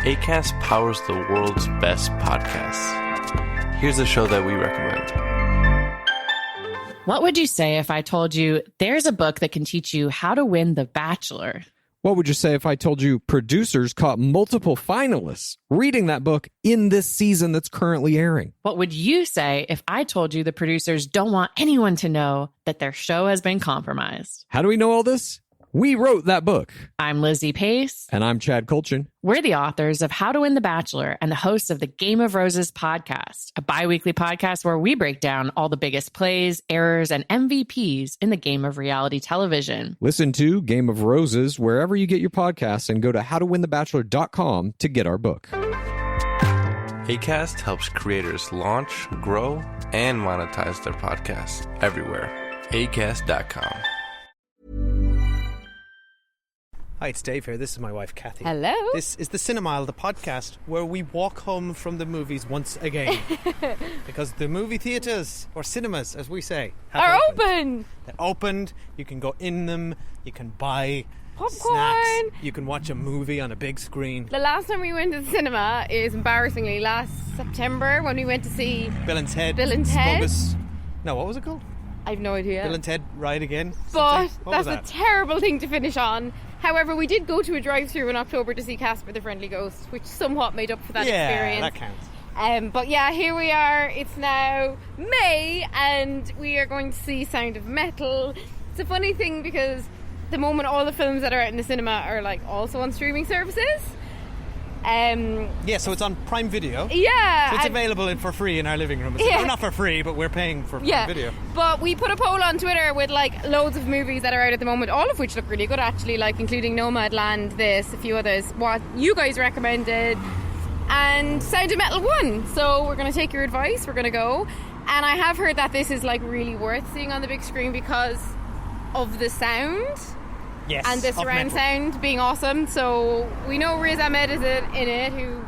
Acast powers the world's best podcasts. Here's a show that we recommend. What would you say if I told you there's a book that can teach you how to win The Bachelor? What would you say if I told you producers caught multiple finalists reading that book in this season that's currently airing? What would you say if I told you the producers don't want anyone to know that their show has been compromised? How do we know all this? We wrote that book. I'm Lizzie Pace. And I'm Chad Kulchin. We're the authors of How to Win the Bachelor and the hosts of the Game of Roses podcast, a bi-weekly podcast where we break down all the biggest plays, errors, and MVPs in the game of reality television. Listen to Game of Roses wherever you get your podcasts and go to howtowinthebachelor.com to get our book. Acast helps creators launch, grow, and monetize their podcasts everywhere. Acast.com. Hi, it's Dave here. This is my wife, Kathy. Hello. This is the Cinemile, the podcast where we walk home from the movies once again. Because the movie theatres, or cinemas, as we say, are open. They're opened. You can go in them. You can buy popcorn. Snacks. You can watch a movie on a big screen. The last time we went to the cinema is embarrassingly last September when we went to see Bill and Ted. Bill and Ted. Bogus. No, what was it called? I have no idea. Bill and Ted Ride Again. But that's a terrible thing to finish on. However, we did go to a drive-thru in October to see Casper the Friendly Ghost, which somewhat made up for that experience. Yeah, that counts. But yeah, here we are. It's now May, and we are going to see Sound of Metal. It's a funny thing because the moment all the films that are out in the cinema are like also on streaming services. Yeah, so it's on Prime Video. Yeah. So it's available for free in our living room. It's not for free, but we're paying for Prime Video. But we put a poll on Twitter with like loads of movies that are out at the moment, all of which look really good actually, like including Nomadland, this, a few others, what you guys recommended, and Sound of Metal won. So we're going to take your advice, we're going to go. And I have heard that this is like really worth seeing on the big screen because of the sound. Yes, and the surround sound being awesome. So we know Riz Ahmed is in it, who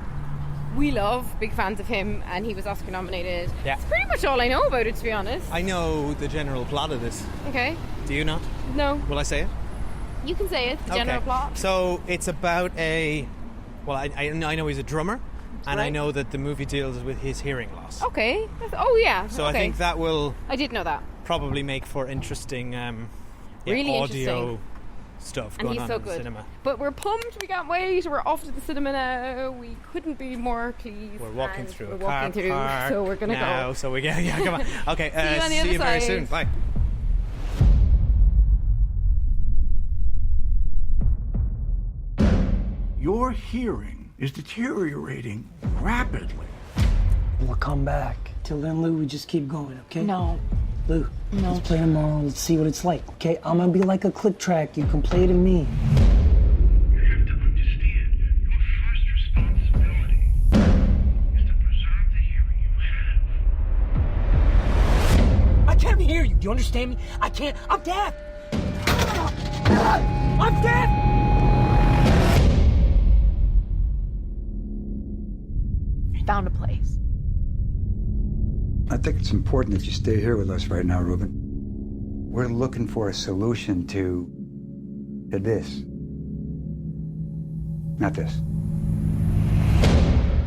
we love, big fans of him, and he was Oscar nominated. Yeah. That's pretty much all I know about it, to be honest. I know the general plot of this. Okay. Do you not? No. Will I say it? You can say it, the general plot. So it's about I know he's a drummer, and I know that the movie deals with his hearing loss. Okay. Yeah. So okay. I think that will I did know that. probably make for interesting really audio interesting stuff and going he's on so in the good. cinema. But we're pumped, we can't wait. We're off to the cinema now. We couldn't be more pleased. We're walking through a car park so we're gonna now, go. So we come on. Okay, See you on the other see you very side. soon. Bye. Your hearing is deteriorating rapidly. We'll come back. Till then, Lou, we just keep going, okay? No. Lou, No. let's play tomorrow. Let's see what it's like, okay? I'm gonna be like a click track. You can play to me. You have to understand, your first responsibility is to preserve the hearing you have. I can't hear you. Do you understand me? I can't. I'm deaf. I'm deaf. Found a place. I think it's important that you stay here with us right now, Ruben. We're looking for a solution to this. Not this.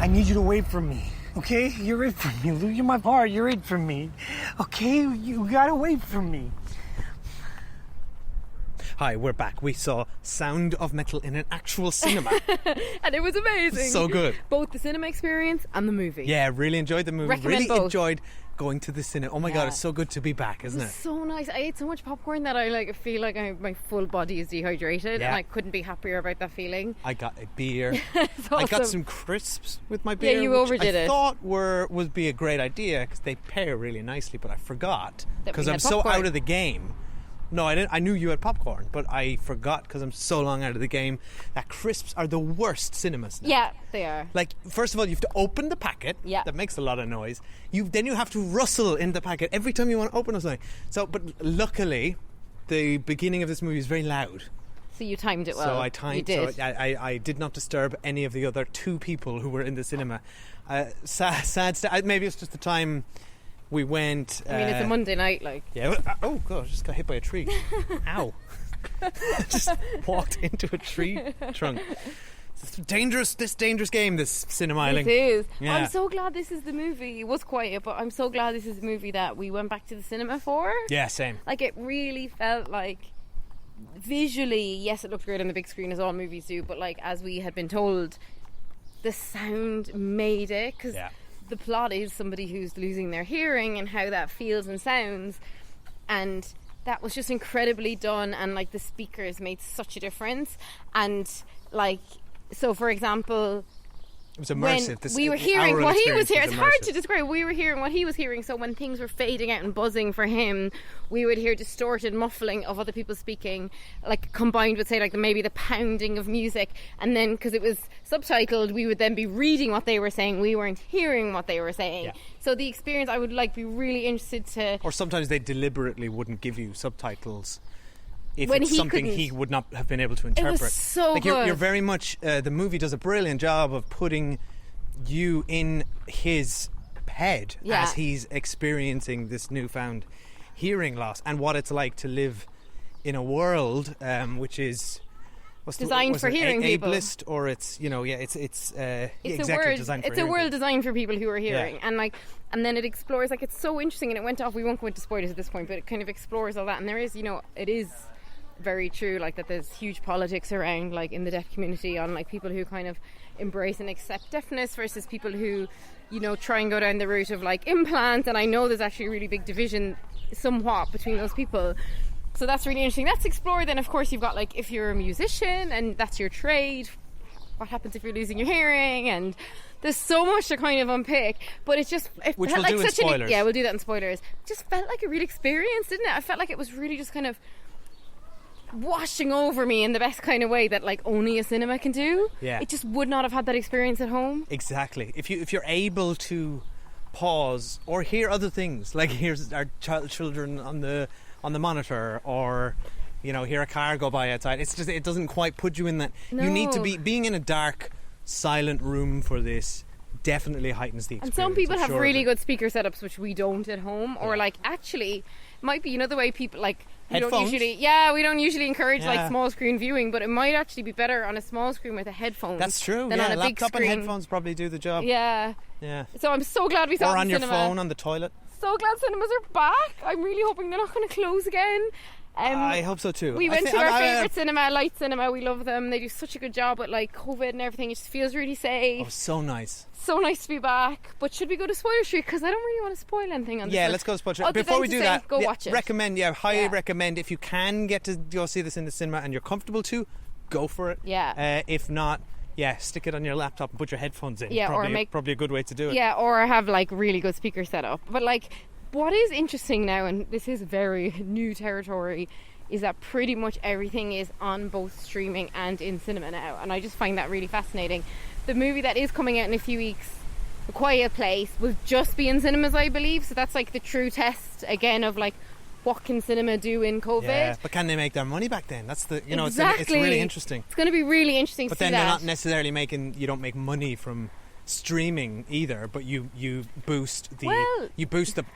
I need you to wait for me, okay? You're it for me, Lou. You're my heart. You're it for me, okay? You gotta wait for me. Hi, we're back. We saw Sound of Metal in an actual cinema. And it was amazing. So good. Both the cinema experience and the movie. Yeah, really enjoyed the movie. Recommend really both. enjoyed going to the cinema. Oh my God, it's so good to be back, isn't It it? was so nice. I ate so much popcorn that I feel like my full body is dehydrated, Yeah. and I couldn't be happier about that feeling. I got a beer. It's I got awesome. some crisps with my beer. you which overdid I it. thought would be a great idea because they pair really nicely, but I forgot That we because had I'm so popcorn. out of the game. No, I didn't. I knew you had popcorn, but I forgot because I'm so long out of the game that crisps are the worst cinema snack. Yeah, they are. Like, first of all, you have to open the packet. Yeah. That makes a lot of noise. Then you have to rustle in the packet every time you want to open something. So, but luckily, the beginning of this movie is very loud. So you timed it well. So I timed. You did. So I did not disturb any of the other two people who were in the cinema. Maybe it's just the time we went. I mean, it's a Monday night, like. Yeah. Oh God! I just got hit by a tree. Ow! Just walked into a tree trunk. This dangerous game, this cinemaing. This is. Yeah. I'm so glad this is the movie. It was quiet, but I'm so glad this is the movie that we went back to the cinema for. Yeah, same. Like, it really felt like visually, yes, it looked great on the big screen as all movies do, but like as we had been told, the sound made it, because the plot is somebody who's losing their hearing and how that feels and sounds, and that was just incredibly done, and like the speakers made such a difference. And like, so for example, it was immersive. When we were hearing what he was hearing, it's hard to immersive. describe. We were hearing what he was hearing, so when things were fading out and buzzing for him, we would hear distorted muffling of other people speaking, like combined with, say, like maybe the pounding of music, and then because it was subtitled, we would then be reading what they were saying. We weren't hearing what they were saying. Yeah. So the experience, I would like be really interested to. Or sometimes they deliberately wouldn't give you subtitles if When it's he something couldn't. he would not have been able to It interpret. was so like good. You're very much the movie does a brilliant job of putting you in his head Yeah. as he's experiencing this newfound hearing loss and what it's like to live in a world which is Designed for hearing people. ableist, or it's it's It's exactly a word. designed for It's a hearing world people. designed for people who are hearing, Yeah. and then it explores, like, it's so interesting, and it went off. We won't go into spoilers at this point, but it kind of explores all that. And there is, it is very true, like, that there's huge politics around, like, in the deaf community on, like, people who kind of embrace and accept deafness versus people who, try and go down the route of, like, implants. And I know there's actually a really big division somewhat between those people. So that's really interesting. That's explored. Then, of course, you've got, like, if you're a musician and that's your trade, what happens if you're losing your hearing? And there's so much to kind of unpick. But it Which felt we'll like do in such spoilers. yeah, we'll do that in spoilers. It just felt like a real experience, didn't it? I felt like it was really just kind of washing over me in the best kind of way that, like, only a cinema can do. Yeah. It just would not have had that experience at home. Exactly. If you're able to pause or hear other things, like here's our children on the monitor, or hear a car go by outside, it doesn't quite put you in that. You need to No. be being in a dark, silent room for this definitely heightens the experience. And some people I'm have sure of really it. good speaker setups which we don't at home, or like actually might be the way people like we don't Headphones? usually encourage Yeah. like small screen viewing, but it might actually be better on a small screen with a headphone. That's true. Than Yeah, on a big laptop and screen. headphones probably do the job. Yeah. Yeah. So I'm so glad we saw Or it on in your cinema. phone on the toilet. So glad cinemas are back. I'm really hoping they're not going to close again. I hope so too. We I went thi- to our I- favourite cinema, Light Cinema. We love them. They do such a good job with like COVID and everything. It just feels really safe. Oh, so nice. So nice to be back. But should we go to Spoiler Street? Because I don't really want to spoil anything on this. Yeah, one. let's go to Spoiler Street. Other Before than we to do say, that, go watch it. Highly Yeah. recommend, if you can get to go see this in the cinema and you're comfortable to, go for it. Yeah. If not, stick it on your laptop and put your headphones in. Yeah, or probably, make- probably a good way to do it. Yeah, or have like really good speaker setup. But like, what is interesting now, and this is very new territory, is that pretty much everything is on both streaming and in cinema now, and I just find that really fascinating. The movie that is coming out in a few weeks, A Quiet Place, will just be in cinemas, I believe. So that's like the true test again of like, what can cinema do in COVID? Yeah, but can they make their money back then? That's the it's Exactly. really interesting. It's going to be really interesting But to see then they're that. not necessarily you don't make money from streaming either, but you boost the Well-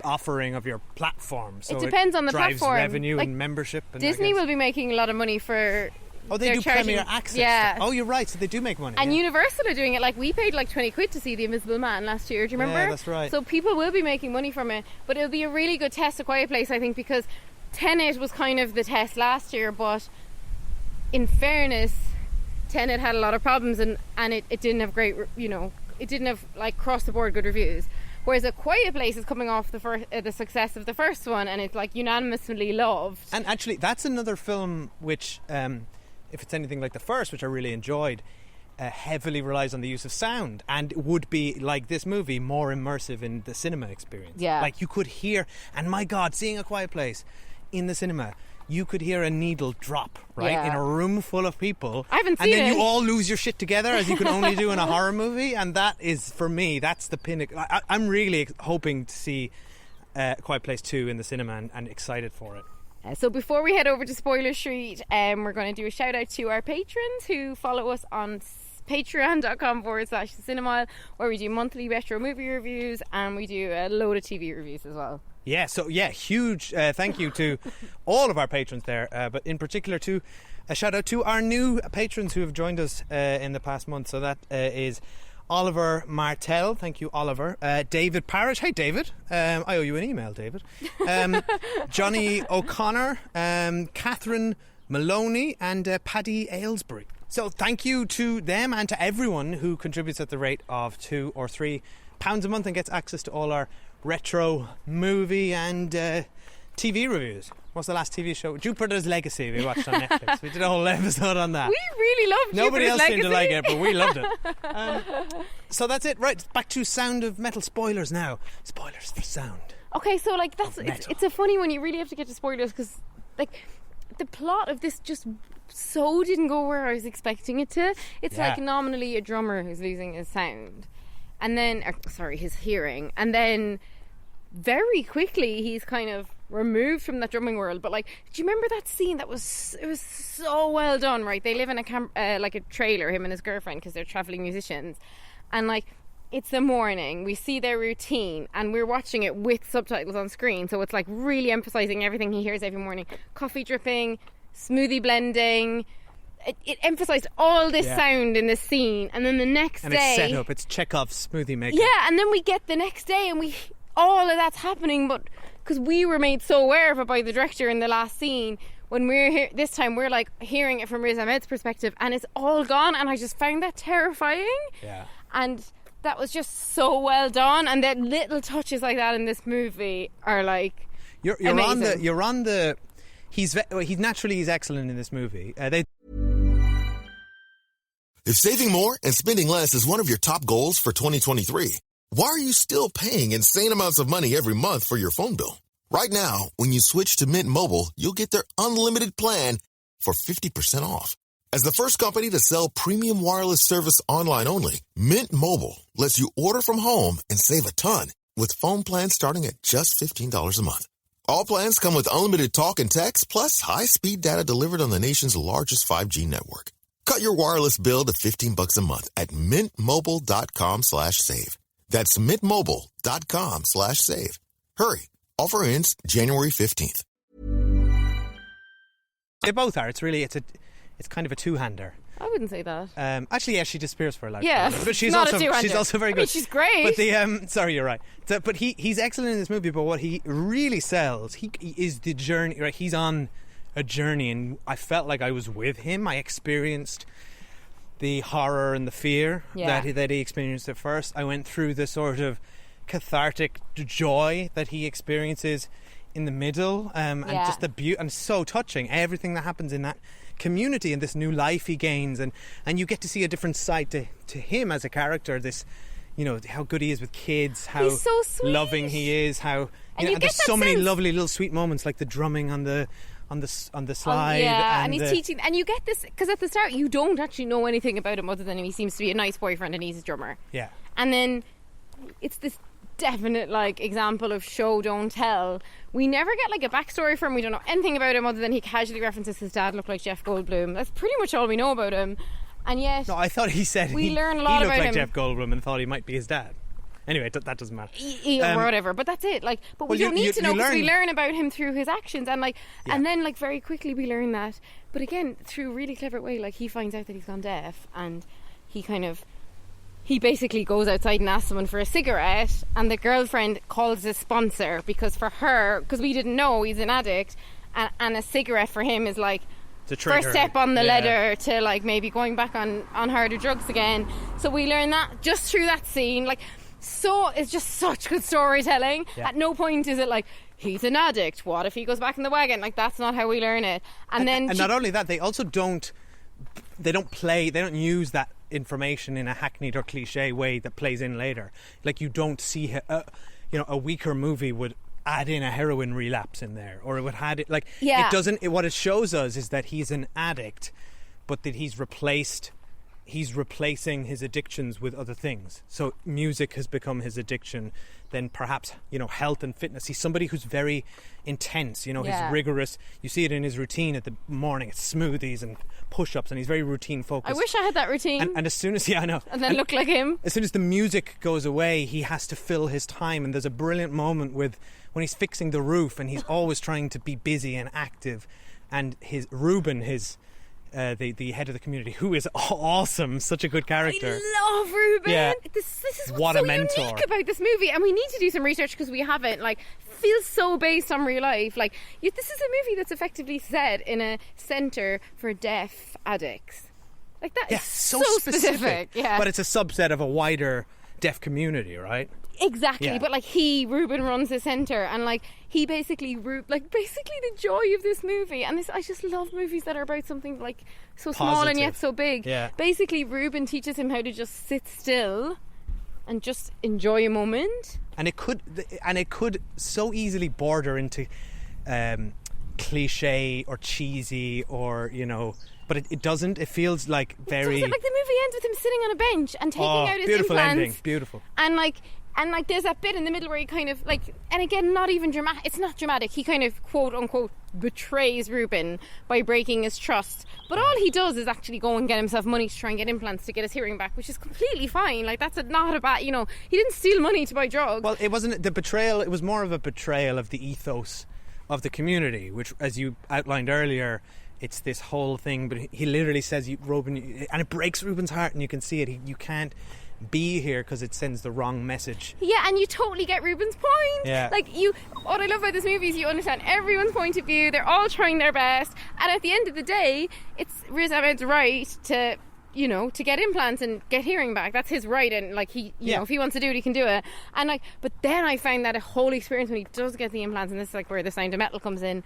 offering of your platform. So It depends on the drives platform. revenue Like, and membership. And Disney will be making a lot of money for. Oh, they they're do charging- Premier Access. Yeah. Oh, you're right. So they do make money. And yeah. Universal are doing it. Like, we paid like 20 quid to see The Invisible Man last year. Do you remember? Yeah, that's right. So people will be making money from it. But it'll be a really good test, A Quiet Place, I think, because Tenet was kind of the test last year. But in fairness, Tenet had a lot of problems, and it didn't have great, it didn't have like across the board good reviews. Whereas A Quiet Place is coming off the success of the first one, and it's like unanimously loved. And actually, that's another film which, if it's anything like the first, which I really enjoyed, heavily relies on the use of sound and would be, like this movie, more immersive in the cinema experience. Yeah. Like you could hear, and my God, seeing A Quiet Place in the cinema, you could hear a needle drop, right? Yeah. In a room full of people. I haven't and seen then it. you all lose your shit together, as you can only do in a horror movie. And that is, for me, that's the pinnacle. I'm really hoping to see Quiet Place 2 in the cinema and excited for it. So before we head over to Spoiler Street, we're going to do a shout out to our patrons who follow us on patreon.com/cinemile, where we do monthly retro movie reviews and we do a load of TV reviews as well. Yeah, so huge thank you to all of our patrons there, but in particular to A shout out to our new patrons who have joined us in the past month. So that is Oliver Martell. Thank you, Oliver. David Parrish. Hey, David. I owe you an email, David. Johnny O'Connor. Catherine Maloney. And Paddy Aylesbury. So thank you to them and to everyone who contributes at the rate of £2 or £3 a month and gets access to all our retro movie and TV reviews. What's the last TV show? Jupiter's Legacy we watched on Netflix. We did a whole episode on that. We really loved Nobody Jupiter's else seemed to Legacy. like it, but we loved it. So that's it. Right, back to Sound of Metal spoilers now. Spoilers for Sound. Okay, so like that's Metal. it's a funny one. You really have to get to spoilers because like the plot of this just so didn't go where I was expecting it to. It's Yeah. like nominally a drummer who's losing his sound, and then his hearing, and then very quickly he's kind of removed from that drumming world. But like, do you remember that scene? It was so well done, right? They live in like a trailer, him and his girlfriend, because they're traveling musicians, and like it's the morning, we see their routine, and we're watching it with subtitles on screen, so it's like really emphasizing everything he hears every morning. Coffee dripping, smoothie blending. It emphasised all this sound in this scene, and then the next And day, it's set up. It's Chekhov's smoothie maker. yeah, and then we get the next day, and all of that's happening, but because we were made so aware of it by the director in the last scene, when we're here this time, we're like hearing it from Riz Ahmed's perspective, and it's all gone, and I just found that terrifying. Yeah. And that was just so well done, and the little touches like that in this movie are like You're amazing. on the. He's excellent in this movie. If saving more and spending less is one of your top goals for 2023, why are you still paying insane amounts of money every month for your phone bill? Right now, when you switch to Mint Mobile, you'll get their unlimited plan for 50% off. As the first company to sell premium wireless service online only, Mint Mobile lets you order from home and save a ton with phone plans starting at just $15 a month. All plans come with unlimited talk and text, plus high-speed data delivered on the nation's largest 5G network. Cut your wireless bill to $15 a month at mintmobile.com/save. That's mintmobile.com/save. Hurry. Offer ends January 15th. They both are. It's kind of a two-hander. I wouldn't say that. Actually, yeah, she disappears for a life. Yeah, but she's not also a two-hander. she's also very I good. mean, she's great. But the sorry, you're right. So, but he's excellent in this movie. But what he really sells, he is the journey. Right, he's on a journey, and I felt like I was with him. I experienced the horror and the fear that he experienced at first. I went through the sort of cathartic joy that he experiences in the middle, and just the beauty, and so touching everything that happens in that community and this new life he gains, and you get to see a different side to him as a character. This, you know, how good he is with kids, how He's so sweet. loving he is, how And you you know, get there's that so many sense- lovely little sweet moments, like the drumming on the slide. and he's the- teaching, and you get this because at the start you don't actually know anything about him other than he seems to be a nice boyfriend and he's a drummer. Yeah. And then it's this definite like example of show don't tell. We never get like a backstory from him. We don't know anything about him other than he casually references his dad looked like Jeff Goldblum. That's pretty much all we know about him. And yet No, I thought he said We he learn a lot looked about like him. Jeff Goldblum and thought he might be his dad. Anyway, that doesn't matter. or whatever, but that's it. Like, but we Well, don't you- need to you know because we learn- learn about him through his actions, and like, and then like very quickly we learn that. But again, through a really clever way, like he finds out that he's gone deaf, and he basically goes outside and asks someone for a cigarette, and the girlfriend calls his sponsor because for her, because we didn't know he's an addict, and a cigarette for him is like To trigger. first step on the Yeah. ladder to like maybe going back on harder drugs again. So we learn that just through that scene. Like, so it's just such good storytelling. Yeah. At no point is it like he's an addict. What if he goes back in the wagon? Like, that's not how we learn it. And then And not only that, they also don't use that information in a hackneyed or cliche way that plays in later. Like, you don't see a weaker movie would add in a heroin relapse in there, or it would add it like Yeah. it doesn't. What it shows us is that he's an addict, but that he's replacing his addictions with other things. So music has become his addiction. Then perhaps, health and fitness. He's somebody who's very intense. Yeah. He's rigorous. You see it in his routine at the morning. It's smoothies and push-ups, and he's very routine focused. I wish I had that routine And as soon as I know, and then look like him. as soon as the music goes away, he has to fill his time. And there's a brilliant moment when he's fixing the roof, and he's always trying to be busy and active. And his the head of the community, who is awesome, such a good character. I love Ruben. Yeah. This is what's What a so mentor. unique about this movie, and we need to do some research because we haven't. Like, feels so based on real life. Like, this is a movie that's effectively set in a centre for deaf addicts. Like, that is so specific. Yeah, but it's a subset of a wider deaf community, right? exactly. Yeah. But like, Ruben runs the centre, and like he basically the joy of this movie. And I just love movies that are about something like so small and yet Positive. so big. Yeah. Basically, Ruben teaches him how to just sit still and just enjoy a moment. And it could so easily border into cliche or cheesy, or but it doesn't. It feels like very Like, the movie ends with him sitting on a bench and taking out his beautiful implants. ending, beautiful. And like there's that bit in the middle where he kind of like, and again, not even dramatic. It's not dramatic. He kind of quote unquote betrays Ruben by breaking his trust. But all he does is actually go and get himself money to try and get implants to get his hearing back, which is completely fine. Like, that's not a bad. He didn't steal money to buy drugs. Well, it wasn't the betrayal. It was more of a betrayal of the ethos of the community, which, as you outlined earlier, it's this whole thing. But he literally says, "Ruben," and it breaks Ruben's heart, and you can see it. You can't be here because it sends the wrong message. Yeah, and you totally get Ruben's point. Yeah. Like, what I love about this movie is you understand everyone's point of view. They're all trying their best, and at the end of the day, it's Riz Ahmed's right to, to get implants and get hearing back. That's his right, and like if he wants to do it, he can do it. And like, but then I find that a whole experience when he does get the implants, and this is like where the Sound of Metal comes in.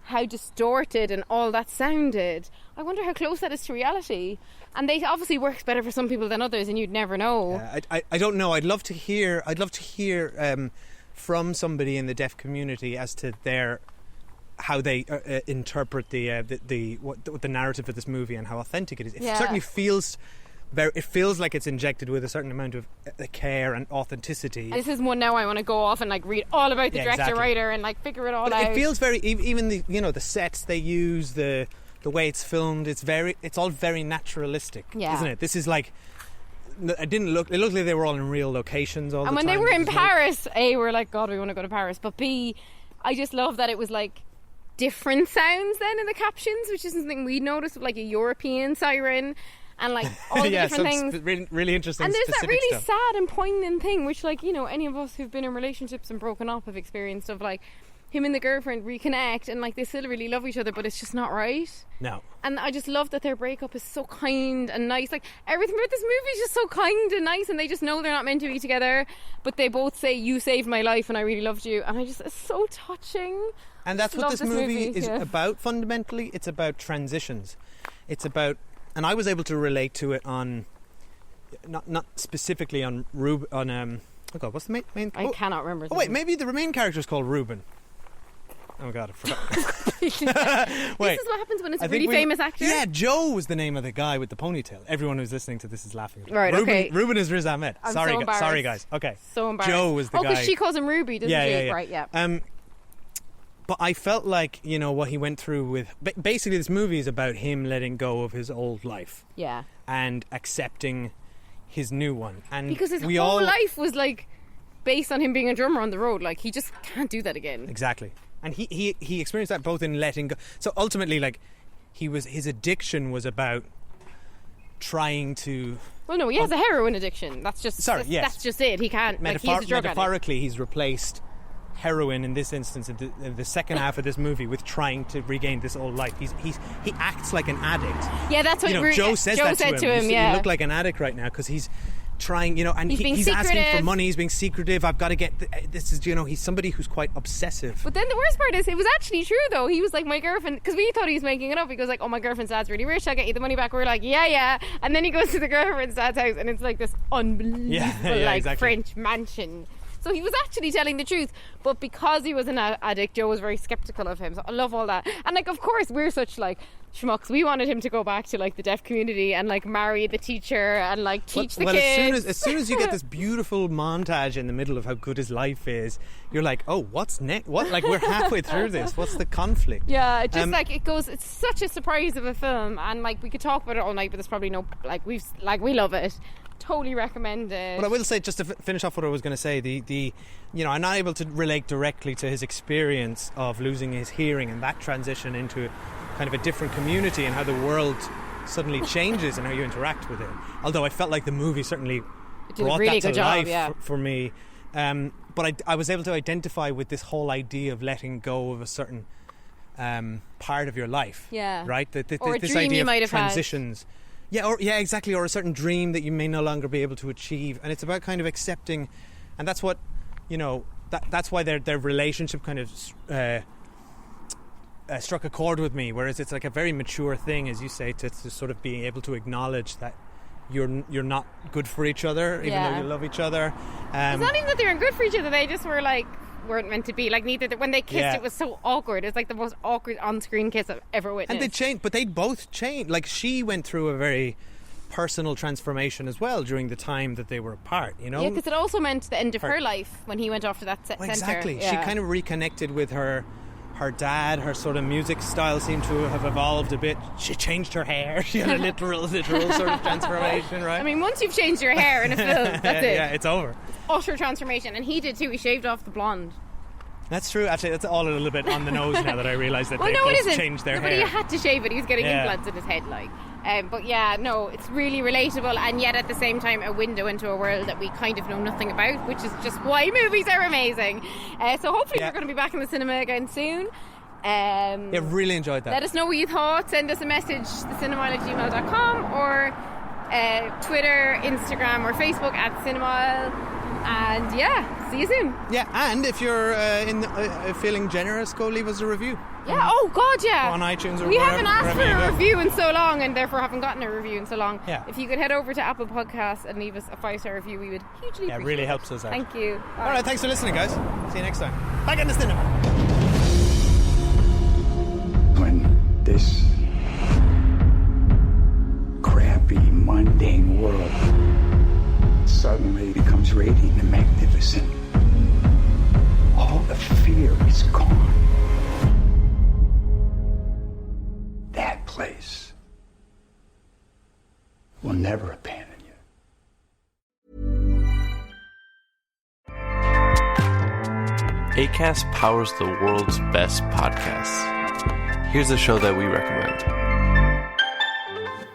How distorted and all that sounded. I wonder how close that is to reality. And they obviously works better for some people than others, and you'd never know. I don't know. I'd love to hear from somebody in the deaf community as to how they interpret the narrative of this movie and how authentic it is. It certainly feels like it's injected with a certain amount of care and authenticity. And this is one now I want to go off and like read all about the director, writer, and like figure it all out. It feels very, even the sets they use, the way it's filmed, it's all very naturalistic, isn't it? This is like, it looked like they were all in real locations all the time. And when they were in Paris, A, we're like, God, we want to go to Paris. But B, I just love that it was like different sounds then in the captions, which is something we'd noticed with like a European siren. And like all the different things, really interesting. And there's that specific really stuff. sad and poignant thing, which like any of us who've been in relationships and broken up have experienced, of like him and the girlfriend reconnect and like they still really love each other, but it's just not right. No. And I just love that their breakup is so kind and nice. Like, everything about this movie is just so kind and nice, and they just know they're not meant to be together, but they both say, "You saved my life and I really loved you." And it's so touching. And that's what this movie is yeah. about fundamentally. It's about transitions. It's about, and I was able to relate to it on, not specifically on Ruben, on oh God, what's the main? I cannot remember. Oh wait, maybe the main character is called Ruben. Oh God, I forgot. This is what happens when it's a really famous actor. Yeah, Joe was the name of the guy with the ponytail. Everyone who's listening to this is laughing. Right, Ruben, okay. Ruben is Riz Ahmed. I'm Sorry, so embarrassed. sorry guys. Okay. So embarrassed. Joe was the guy. Oh, because she calls him Ruby, doesn't she? Yeah. Right, yeah. But I felt like, what he went through with... Basically, this movie is about him letting go of his old life. Yeah. And accepting his new one. And because his whole life was, like, based on him being a drummer on the road. Like, he just can't do that again. Exactly. And he experienced that both in letting go... So, ultimately, like, his addiction was about trying to... Well, no, he has a heroin addiction. That's just... That's just it. He can't... he's a drug metaphorically, addict. he's replaced... heroin in this instance in the second half of this movie with trying to regain this old life. He acts like an addict. Yeah, that's what Joe said to him. Yeah, you look like an addict right now because he's trying, and he's asking for money. He's being secretive. I've got to get this is he's somebody who's quite obsessive. But then the worst part is it was actually true though. He was like, my girlfriend, because we thought he was making it up. He goes like, oh, my girlfriend's dad's really rich, I'll get you the money back. We're like, yeah. And then he goes to the girlfriend's dad's house and it's like this unbelievable exactly. French mansion. So he was actually telling the truth, but because he was an addict, Joe was very skeptical of him. So I love all that. And like, of course, we're such like schmucks. We wanted him to go back to like the deaf community and like marry the teacher and like teach the kids. As soon as you get this beautiful montage in the middle of how good his life is, you're like, oh, what's next? What? Like, we're halfway through this. What's the conflict? Yeah, just like it goes. It's such a surprise of a film, and like we could talk about it all night, but there's probably no we love it. Totally recommend it. But I will say, just to finish off what I was going to say, I'm not able to relate directly to his experience of losing his hearing and that transition into kind of a different community and how the world suddenly changes and how you interact with it. Although I felt like the movie certainly did a brought really that to good job, life yeah. for me. But I was able to identify with this whole idea of letting go of a certain part of your life. Yeah. Right? Or a this dream idea you of might have had. transitions. Yeah, exactly. Or a certain dream that you may no longer be able to achieve. And it's about kind of accepting, and that's what, that's why their relationship kind of struck a chord with me. Whereas it's like a very mature thing, as you say, to sort of being able to acknowledge that you're not good for each other, even though you love each other. It's not even that they weren't good for each other. They just were like weren't meant to be. Like neither. When they kissed, it was so awkward. It was like the most awkward on-screen kiss I've ever witnessed. And they changed, but they both changed. Like she went through a very personal transformation as well during the time that they were apart. Yeah, because it also meant the end of her life when he went off to that centre. Exactly. Yeah. She kind of reconnected with her dad. Her sort of music style seemed to have evolved a bit. She changed her hair. She had a literal sort of transformation, right? I mean, once you've changed your hair in a film, that's it. Yeah, it's over. Utter transformation. And he did too. He shaved off the blonde. That's true. Actually, that's all a little bit on the nose now that I realise that they it both isn't. changed their But hair. he had to shave it. He was getting implants in his head, like. But yeah, no, it's really relatable, and yet at the same time a window into a world that we kind of know nothing about, which is just why movies are amazing. So hopefully we're going to be back in the cinema again soon. Really enjoyed that. Let us know what you thought. Send us a message, thecinemaile@gmail.com, or Twitter, Instagram, or Facebook @Cinemile. And yeah, see you soon. Yeah, and if you're feeling generous, go leave us a review. Yeah, oh god, yeah. On iTunes or we wherever, haven't asked for wherever you a go. review in so long, and therefore haven't gotten a review in so long. Yeah. If you could head over to Apple Podcasts and leave us a 5-star review, we would hugely appreciate it really it. helps us out. Thank you. All right, thanks for listening, guys. See you next time. Back in the cinema. When this crappy, mundane world suddenly becomes radiant and magnificent, all the fear is gone. That place will never abandon you. Acast powers the world's best podcasts. Here's a show that we recommend.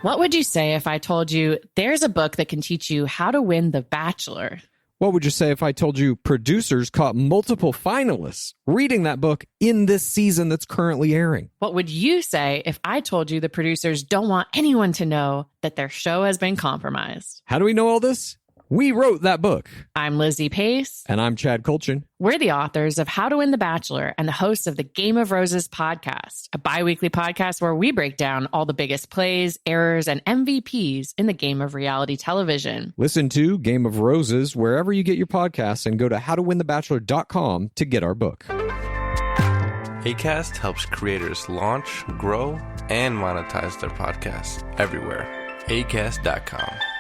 What would you say if I told you there's a book that can teach you how to win The Bachelor? What would you say if I told you producers caught multiple finalists reading that book in this season that's currently airing? What would you say if I told you the producers don't want anyone to know that their show has been compromised? How do we know all this? We wrote that book. I'm Lizzie Pace. And I'm Chad Kulchin. We're the authors of How to Win the Bachelor and the hosts of the Game of Roses podcast, a bi-weekly podcast where we break down all the biggest plays, errors, and MVPs in the game of reality television. Listen to Game of Roses wherever you get your podcasts and go to howtowinthebachelor.com to get our book. Acast helps creators launch, grow, and monetize their podcasts everywhere. Acast.com.